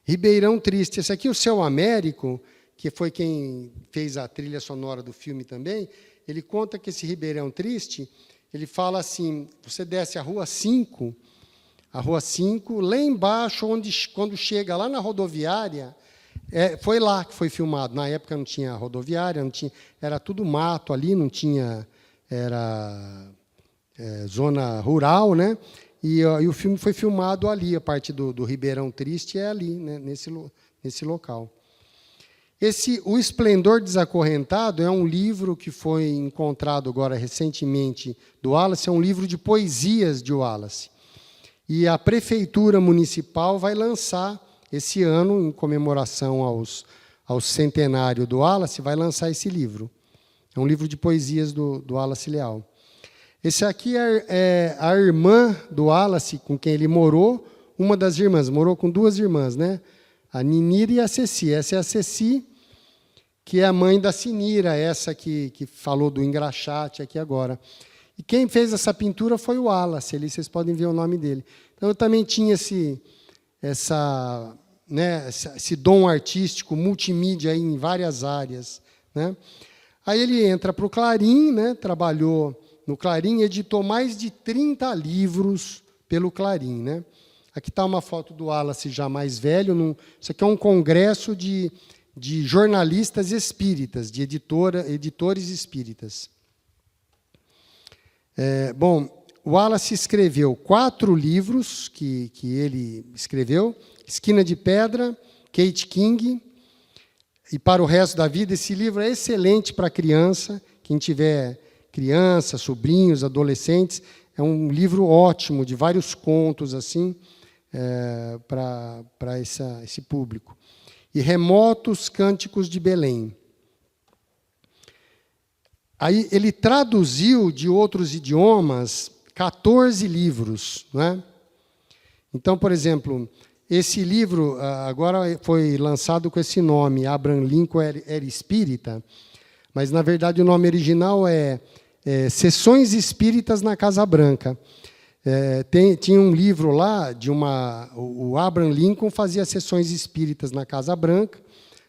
Ribeirão Triste, esse aqui, o Seu Américo, que foi quem fez a trilha sonora do filme também, ele conta que esse Ribeirão Triste, ele fala assim, você desce a Rua 5, lá embaixo, quando chega lá na rodoviária, foi lá que foi filmado. Na época não tinha rodoviária, era tudo mato ali, não tinha, era zona rural, né? E o filme foi filmado ali, a parte do Ribeirão Triste é ali, né? nesse local. O Esplendor Desacorrentado é um livro que foi encontrado agora recentemente do Wallace, é um livro de poesias de Wallace. E a Prefeitura Municipal vai lançar, esse ano, em comemoração ao centenário do Wallace, vai lançar esse livro. É um livro de poesias do Wallace Leal. Esse aqui é a irmã do Wallace, com quem ele morou, uma das irmãs, morou com 2 irmãs, né? A Ninira e a Ceci. Essa é a Ceci, que é a mãe da Sinira, essa que falou do engraxate aqui agora. E quem fez essa pintura foi o Wallace, ali vocês podem ver o nome dele. Então, eu também tinha esse dom artístico, multimídia aí em várias áreas. Né? Aí ele entra para o Clarim, né? Trabalhou no Clarim, editou mais de 30 livros pelo Clarim. Né? Aqui está uma foto do Wallace já mais velho. Isso aqui é um congresso de jornalistas espíritas, de editores espíritas. O Wallace escreveu 4 livros que ele escreveu, Esquina de Pedra, Kate King, e Para o Resto da Vida. Esse livro é excelente para criança, quem tiver criança, sobrinhos, adolescentes, é um livro ótimo, de vários contos assim, para esse público. E Remotos Cânticos de Belém. Aí ele traduziu de outros idiomas 14 livros. Né? Então, por exemplo, esse livro agora foi lançado com esse nome, Abraham Lincoln era Espírita, mas, na verdade, o nome original é Sessões Espíritas na Casa Branca. Tinha um livro lá, o Abraham Lincoln fazia sessões espíritas na Casa Branca,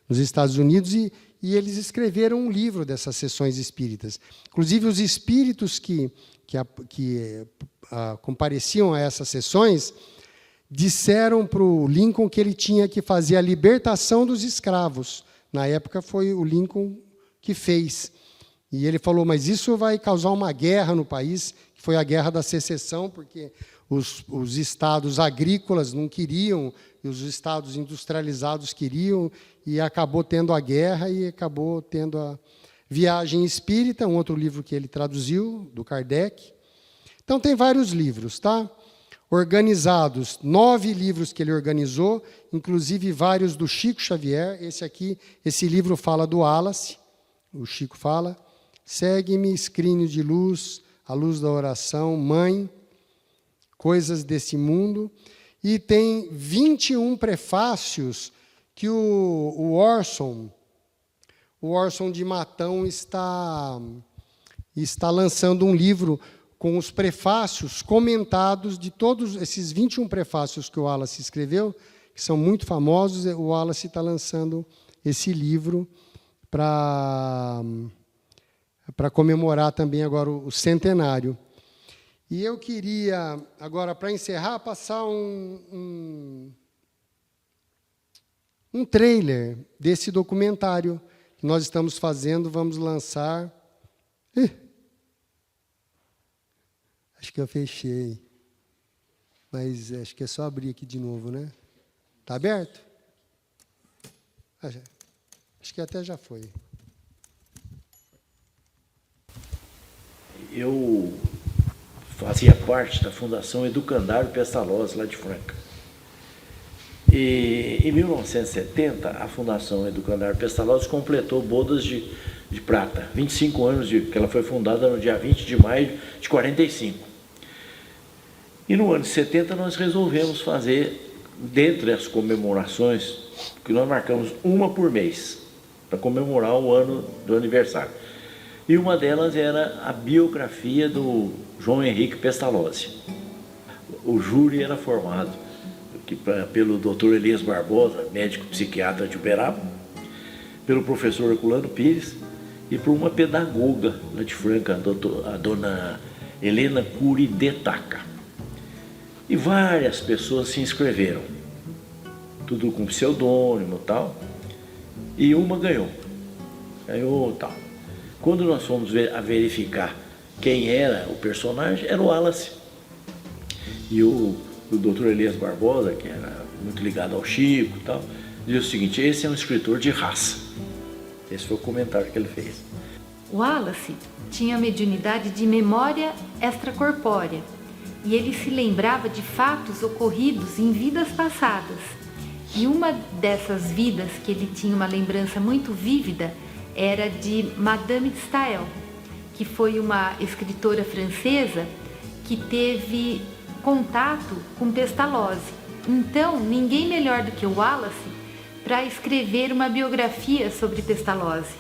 nos Estados Unidos, e eles escreveram um livro dessas sessões espíritas. Inclusive, os espíritos que compareciam a essas sessões disseram para o Lincoln que ele tinha que fazer a libertação dos escravos. Na época, foi o Lincoln que fez. E ele falou, mas isso vai causar uma guerra no país, que foi a Guerra da Secessão, porque os estados agrícolas não queriam, e os estados industrializados queriam, e acabou tendo a guerra e acabou tendo a Viagem Espírita, um outro livro que ele traduziu, do Kardec. Então, tem vários livros, tá? Organizados, 9 livros que ele organizou, inclusive vários do Chico Xavier. Esse livro fala do Wallace, o Chico fala. Segue-me, Escrínio de Luz, A Luz da Oração, Mãe, Coisas desse Mundo. E tem 21 prefácios que o Orson de Matão está lançando um livro com os prefácios comentados de todos esses 21 prefácios que o Wallace escreveu, que são muito famosos. O Wallace está lançando esse livro para comemorar também agora o centenário. E eu queria, agora, para encerrar, passar um trailer desse documentário que nós estamos fazendo, vamos lançar. Acho que eu fechei, mas acho que é só abrir aqui de novo, né? Está aberto? Acho que até já foi. Eu fazia parte da Fundação Educandário Pestalozzi, lá de Franca. E em 1970, a Fundação Educandário Pestalozzi completou bodas de prata, 25 anos, que ela foi fundada no dia 20 de maio de 45. E no ano de 70 nós resolvemos fazer, dentre as comemorações, que nós marcamos uma por mês, para comemorar o ano do aniversário. E uma delas era a biografia do João Henrique Pestalozzi. O júri era formado pelo Dr. Elias Barbosa, médico psiquiatra de Uberaba, pelo professor Herculano Pires e por uma pedagoga lá de Franca, a dona Helena Curidetaca. E várias pessoas se inscreveram, tudo com pseudônimo e tal, e uma ganhou tal. Quando nós fomos a verificar quem era o personagem, era o Wallace. E o Dr. Elias Barbosa, que era muito ligado ao Chico e tal, diz o seguinte: esse é um escritor de raça. Esse foi o comentário que ele fez. Wallace tinha mediunidade de memória extracorpórea e ele se lembrava de fatos ocorridos em vidas passadas. E uma dessas vidas que ele tinha uma lembrança muito vívida era de Madame de Staël, que foi uma escritora francesa que teve contato com Pestalozzi. Então, ninguém melhor do que o Wallace para escrever uma biografia sobre Pestalozzi.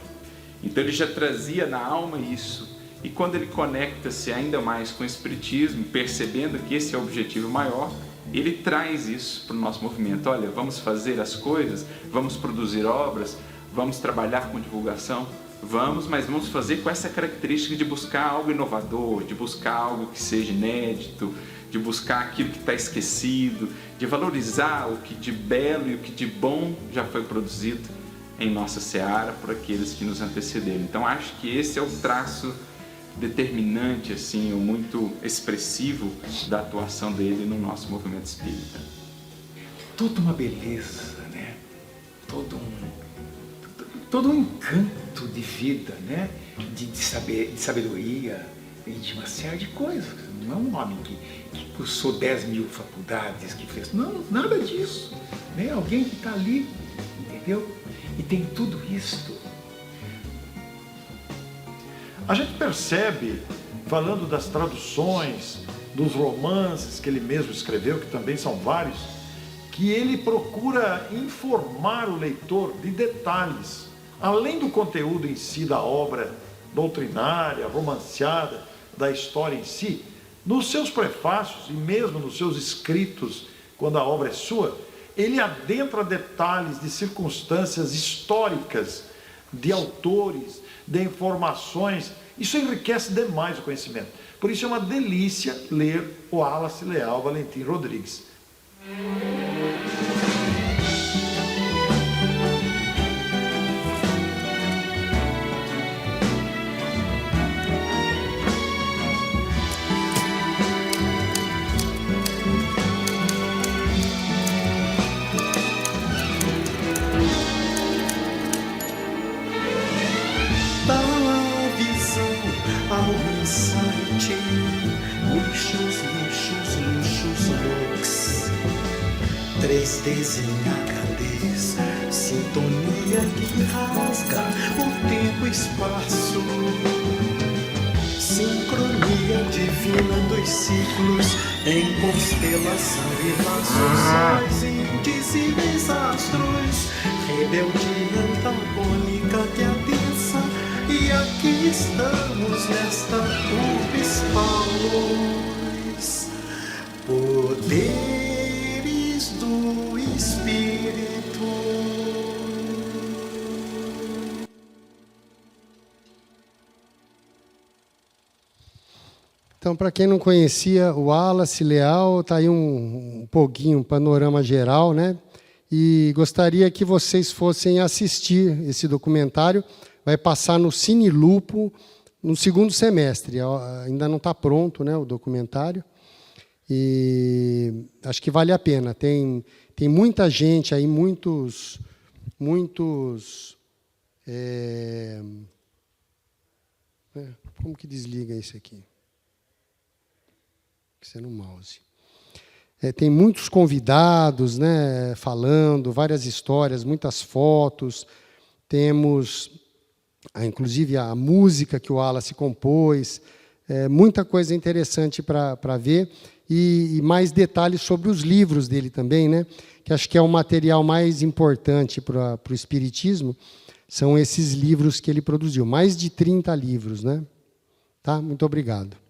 Então ele já trazia na alma isso. E quando ele conecta-se ainda mais com o Espiritismo, percebendo que esse é o objetivo maior, ele traz isso para o nosso movimento. Olha, vamos fazer as coisas, vamos produzir obras, vamos trabalhar com divulgação, mas vamos fazer com essa característica de buscar algo inovador, de buscar algo que seja inédito, de buscar aquilo que está esquecido, de valorizar o que de belo e o que de bom já foi produzido em nossa seara por aqueles que nos antecederam. Então acho que esse é o traço determinante, assim, muito expressivo da atuação dele no nosso movimento espírita. Toda uma beleza, né? Todo um encanto de vida, né? De sabedoria e de uma série de coisas. Não é um homem que cursou 10 mil faculdades, que fez... Não, nada disso. Né? Alguém que está ali, entendeu? E tem tudo isso. A gente percebe, falando das traduções, dos romances que ele mesmo escreveu, que também são vários, que ele procura informar o leitor de detalhes, além do conteúdo em si da obra doutrinária, romanceada, da história em si. Nos seus prefácios e mesmo nos seus escritos, quando a obra é sua, ele adentra detalhes de circunstâncias históricas, de autores, de informações. Isso enriquece demais o conhecimento. Por isso é uma delícia ler o Wallace Leal Valentim Rodrigues. Três Ds em HDs, sintonia que rasga o tempo e espaço, sincronia divina dos ciclos em constelação e laços indizíveis astros, rebeldia antagônica que adensa, e aqui estamos nesta urbis paus, poderes do Espírito. Então, para quem não conhecia o Wallace Leal, está aí um pouquinho, um panorama geral, né? E gostaria que vocês fossem assistir esse documentário. Vai passar no Cine Lupo no segundo semestre. Ainda não está pronto, né, o documentário. E acho que vale a pena. Tem tem muita gente aí, como que desliga isso aqui? Isso é no mouse. Tem muitos convidados, né, falando, várias histórias, muitas fotos. Temos, inclusive, a música que o Wallace compôs. Muita coisa interessante para ver. E mais detalhes sobre os livros dele também, né, que acho que é o material mais importante para o Espiritismo, são esses livros que ele produziu. Mais de 30 livros. Né? Tá? Muito obrigado.